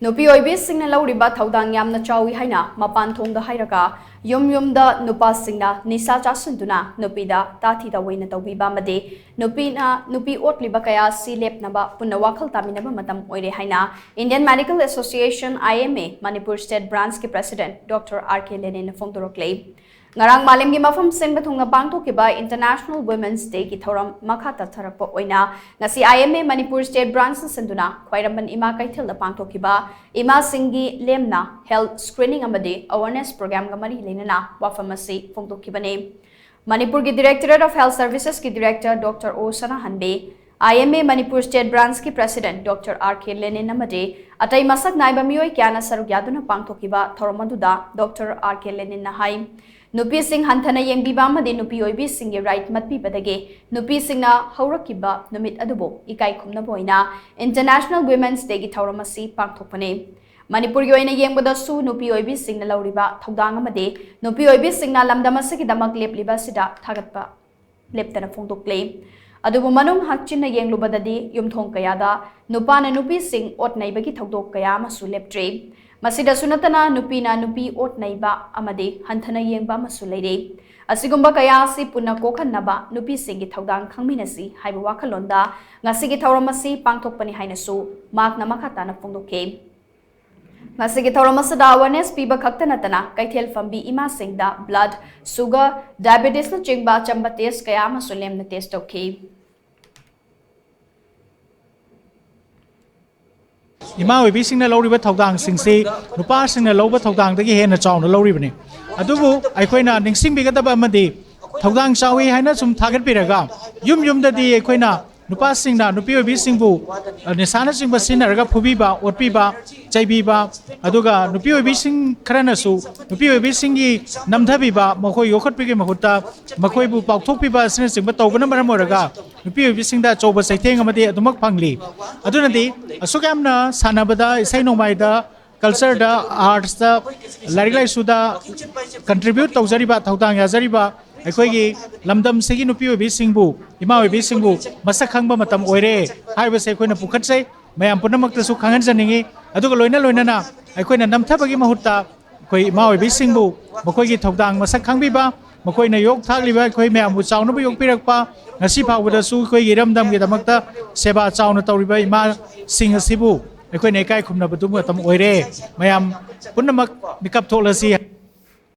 Nupi oibi shingna louriba thoudang yamna chao haina Mapan Thong da hairaga Yumda nupa shingna Nisa Chashinduna Nupi da Tathi Taoina toubiba amadi Nupi otliba kaya si lepnaba punna Wakhal taminnaba matam oire haina Indian Medical Association IMA Manipur State Branch ki President Dr RK Lenin phongdorakli ngarang malim gi mafam senba thungna pangthokiba International Women's Day ki thoram makha tatharakpa oina ngasi IMA Manipur State Branch senduna khwairamban ima kaithil da pangthokiba ima singi lemna health screening amadi awareness program ga mari lenana wafam asi phongdokibane Manipur ki Directorate of Health Services ki Director Dr Hanbe IMA Manipur State Branch ki President Dr RK Lenin amadi atai masak naiba miyoi kyana saruk yaduna pangthokiba thoromaduda Dr RK Lenin na hai Nupi sing hantana yengbiba amadi nupi oibi sing right matpibadage nupi singna haurakiba numit adubo ikai khumna boina International Women's Day gi thauramasi pangthokpane Manipur gi oina yengbada su nupi oibi singna louriba thoudang amade nupi oibi singna lamdamasi gi damak lepliba sida thagatpa leptana phongdokle adubu manung hakchinna yenglubadadi yumthong kayada nupana nupi sing otnaiba gi thodok kaya masu leptre Masida sunatana nupina nupi otnaiba amadi hanthana yengba masu leire asigumba kaya si punna kokhanaba nupi singi thoudang khangminasi haiba wakhalonda ngasigi thauramasi pangthokpani hainasu makna makhatana phongdoke ngasigi thauramasada awareness piba khaktanatana kaithel fambi ima singda blood sugar diabetes na chingba chamba test kaya masu lemna test okay Ima oibi singna louriba thoudang singsi nupa singna loba thoudang dagi hena chawna louribani adubu aikoina ningsingbigadaba amadi thoudang chawi haina sum thagatpiraga yumdadi aikoina nupa singna nupi oibi singbu nisana singba sinaraga phubiba otbiba chaibiba aduga nupi oibi sing kharanasu nupi oibi singi namthabiba makhoi yokhatpigi mahutta makhoi bu paukthokpiba sina singba tawbana maram oraga nupi oibi singda chawba saitheng amadi adumak phangli adunadi asukamna sanabada isai nomaida culture da arts da lariglai suda contribute tawjariba thoudang yazariba aikoigi lamdam segi nupi oibi singbu ima oibi singbu masak khangba matam oire haibase aikoina pukhatsai mayam punamaktasu khangan janingi aduga loina aikoina namthabagi mahutta koi ima oibi singbu makoigi thoudang masak khangbiba makoina yok thagliba koi mayam bu chawna bu yok pirakpa ngasi phawbadasu koi giramdam gi damakta seba chawna tawriba ima sing asibu aikoina kai khumna badum matam oire mayam punamak mikap tholasi